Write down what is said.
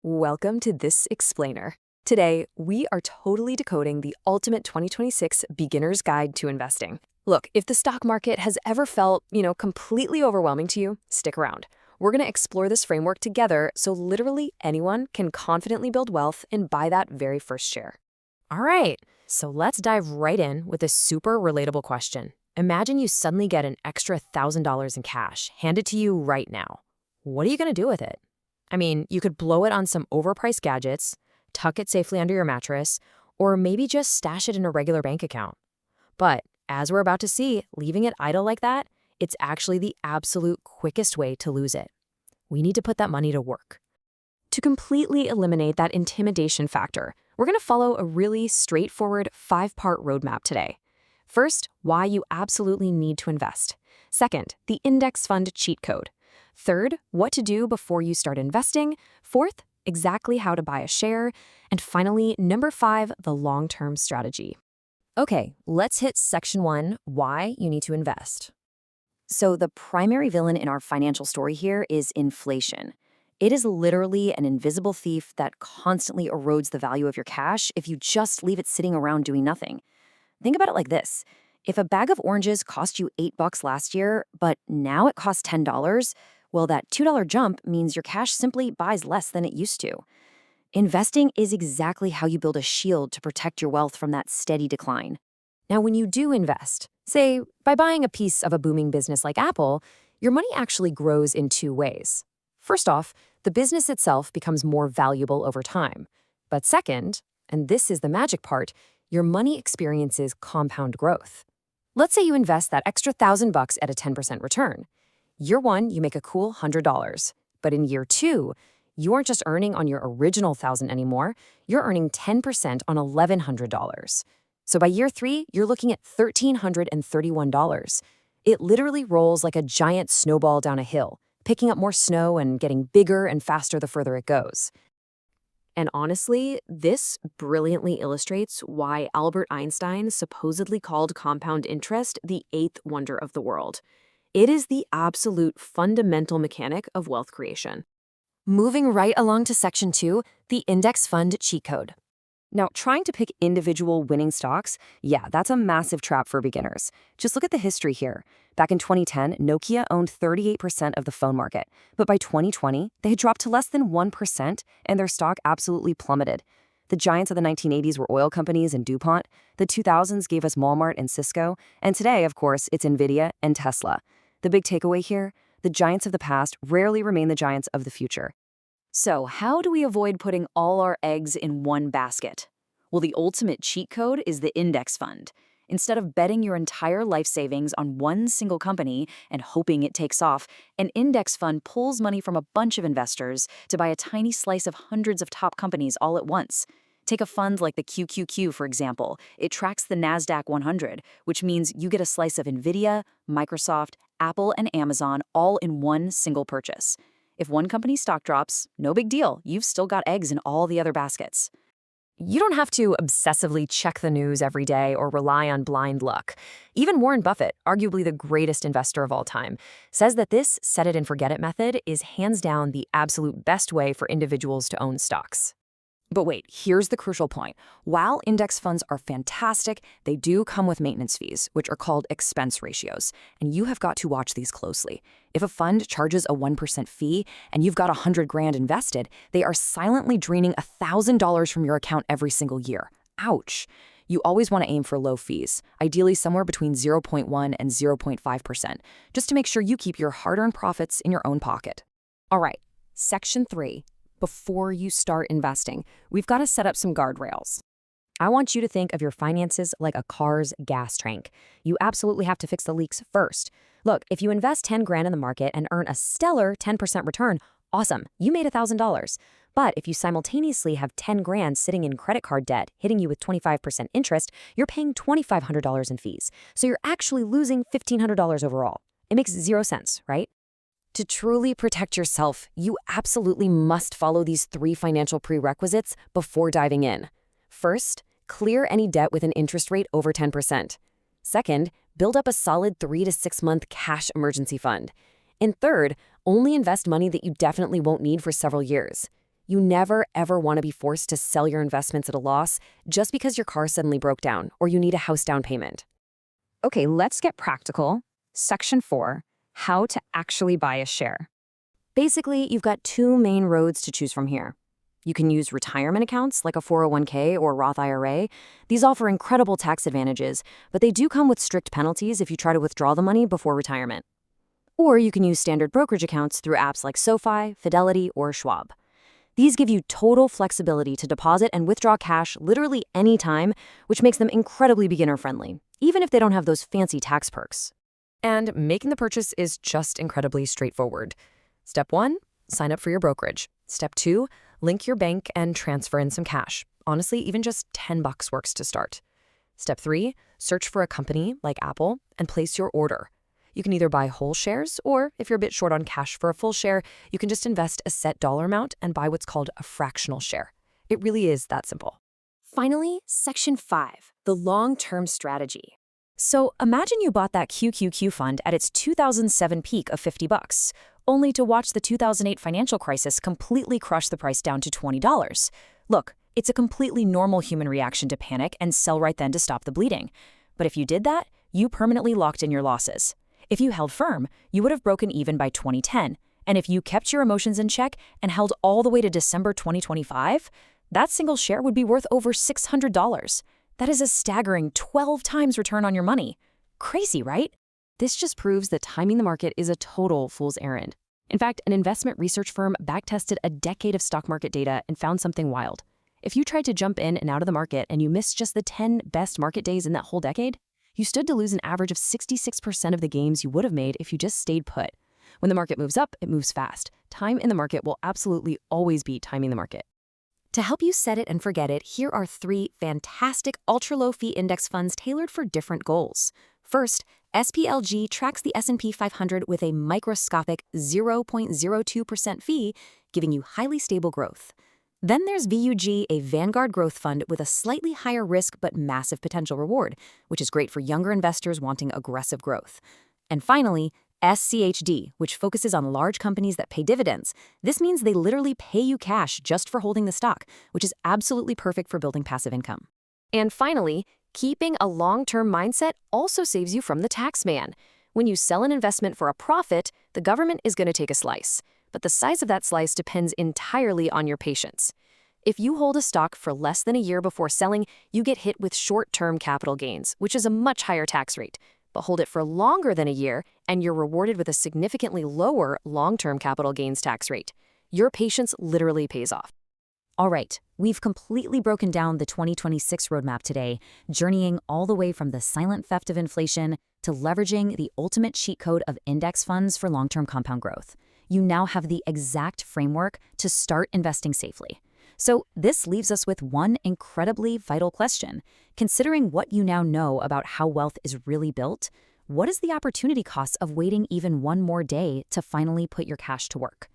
Welcome to This Explainer. Today, we are totally decoding the ultimate 2026 beginner's guide to investing. Look, if the stock market has ever felt, completely overwhelming to you, stick around. We're going to explore this framework together so literally anyone can confidently build wealth and buy that very first share. All right, so let's dive right in with a super relatable question. Imagine you suddenly get an extra $1,000 in cash handed to you right now. What are you going to do with it? I mean, you could blow it on some overpriced gadgets, tuck it safely under your mattress, or maybe just stash it in a regular bank account. But as we're about to see, leaving it idle like that, it's actually the absolute quickest way to lose it. We need to put that money to work. To completely eliminate that intimidation factor, we're going to follow a really straightforward 5-part roadmap today. First, why you absolutely need to invest. Second, the index fund cheat code. Third, what to do before you start investing. Fourth, exactly how to buy a share. And finally, number 5, the long-term strategy. Okay, let's hit section 1, why you need to invest. So the primary villain in our financial story here is inflation. It is literally an invisible thief that constantly erodes the value of your cash if you just leave it sitting around doing nothing. Think about it like this. If a bag of oranges cost you $8 last year, but now it costs $10, well, that $2 jump means your cash simply buys less than it used to. Investing is exactly how you build a shield to protect your wealth from that steady decline. Now, when you do invest, say by buying a piece of a booming business like Apple, your money actually grows in 2 ways. First off, the business itself becomes more valuable over time. But second, and this is the magic part, your money experiences compound growth. Let's say you invest that extra $1,000 at a 10% return. Year 1, you make a cool $100. But in year 2, you aren't just earning on your original $1,000 anymore, you're earning 10% on $1,100. So by year 3, you're looking at $1,331. It literally rolls like a giant snowball down a hill, picking up more snow and getting bigger and faster the further it goes. And honestly, this brilliantly illustrates why Albert Einstein supposedly called compound interest the 8th wonder of the world. It is the absolute fundamental mechanic of wealth creation. Moving right along to section 2, the index fund cheat code. Now, trying to pick individual winning stocks, yeah, that's a massive trap for beginners. Just look at the history here. Back in 2010, Nokia owned 38% of the phone market, but by 2020, they had dropped to less than 1%, and their stock absolutely plummeted. The giants of the 1980s were oil companies and DuPont, the 2000s gave us Walmart and Cisco, and today, of course, it's Nvidia and Tesla. The big takeaway here, the giants of the past rarely remain the giants of the future. So how do we avoid putting all our eggs in one basket? Well, the ultimate cheat code is the index fund. Instead of betting your entire life savings on one single company and hoping it takes off, an index fund pulls money from a bunch of investors to buy a tiny slice of hundreds of top companies all at once. Take a fund like the QQQ, for example. It tracks the NASDAQ 100, which means you get a slice of Nvidia, Microsoft, Apple, and Amazon all in one single purchase. If one company's stock drops, no big deal. You've still got eggs in all the other baskets. You don't have to obsessively check the news every day or rely on blind luck. Even Warren Buffett, arguably the greatest investor of all time, says that this set it and forget it method is hands down the absolute best way for individuals to own stocks. But wait, here's the crucial point. While index funds are fantastic, they do come with maintenance fees, which are called expense ratios, and you have got to watch these closely. If a fund charges a 1% fee and you've got $100,000 invested, they are silently draining $1,000 from your account every single year. Ouch. You always want to aim for low fees, ideally somewhere between 0.1 and 0.5%, just to make sure you keep your hard-earned profits in your own pocket. All right, section 3. Before you start investing, we've got to set up some guardrails. I want you to think of your finances like a car's gas tank. You absolutely have to fix the leaks first. Look, if you invest $10,000 in the market and earn a stellar 10% return, awesome, you made $1,000. But if you simultaneously have $10,000 sitting in credit card debt, hitting you with 25% interest, you're paying $2,500 in fees. So you're actually losing $1,500 overall. It makes 0 sense, right? To truly protect yourself, you absolutely must follow these 3 financial prerequisites before diving in. First, clear any debt with an interest rate over 10%. Second, build up a solid 3 to 6 month cash emergency fund. And third, only invest money that you definitely won't need for several years. You never, ever want to be forced to sell your investments at a loss just because your car suddenly broke down or you need a house down payment. Okay, let's get practical. Section 4, how to actually buy a share. Basically, you've got two main roads to choose from here. You can use retirement accounts like a 401k or Roth IRA. These offer incredible tax advantages, but they do come with strict penalties if you try to withdraw the money before retirement. Or you can use standard brokerage accounts through apps like SoFi, Fidelity, or Schwab. These give you total flexibility to deposit and withdraw cash literally any time, which makes them incredibly beginner-friendly, even if they don't have those fancy tax perks. And making the purchase is just incredibly straightforward. Step 1, sign up for your brokerage. Step 2, link your bank and transfer in some cash. Honestly, even just $10 works to start. Step 3, search for a company like Apple and place your order. You can either buy whole shares, or if you're a bit short on cash for a full share, you can just invest a set dollar amount and buy what's called a fractional share. It really is that simple. Finally, Section 5, the long-term strategy. So imagine you bought that QQQ fund at its 2007 peak of $50, only to watch the 2008 financial crisis completely crush the price down to $20. Look, it's a completely normal human reaction to panic and sell right then to stop the bleeding. But if you did that, you permanently locked in your losses. If you held firm, you would have broken even by 2010. And if you kept your emotions in check and held all the way to December 2025, that single share would be worth over $600. That is a staggering 12 times return on your money. Crazy, right? This just proves that timing the market is a total fool's errand. In fact, an investment research firm backtested a decade of stock market data and found something wild. If you tried to jump in and out of the market and you missed just the 10 best market days in that whole decade, you stood to lose an average of 66% of the gains you would have made if you just stayed put. When the market moves up, it moves fast. Time in the market will absolutely always be timing the market. To help you set it and forget it, here are 3 fantastic ultra-low fee index funds tailored for different goals. First, SPLG tracks the S&P 500 with a microscopic 0.02% fee, giving you highly stable growth. Then there's VUG, a Vanguard growth fund with a slightly higher risk but massive potential reward, which is great for younger investors wanting aggressive growth. And finally, SCHD, which focuses on large companies that pay dividends. This means they literally pay you cash just for holding the stock, which is absolutely perfect for building passive income. And finally, keeping a long-term mindset also saves you from the tax man. When you sell an investment for a profit, the government is going to take a slice. But the size of that slice depends entirely on your patience. If you hold a stock for less than a year before selling, you get hit with short-term capital gains, which is a much higher tax rate. But hold it for longer than a year, and you're rewarded with a significantly lower long-term capital gains tax rate. Your patience literally pays off. All right, we've completely broken down the 2026 roadmap today, journeying all the way from the silent theft of inflation to leveraging the ultimate cheat code of index funds for long-term compound growth. You now have the exact framework to start investing safely. So this leaves us with one incredibly vital question. Considering what you now know about how wealth is really built, what is the opportunity cost of waiting even one more day to finally put your cash to work?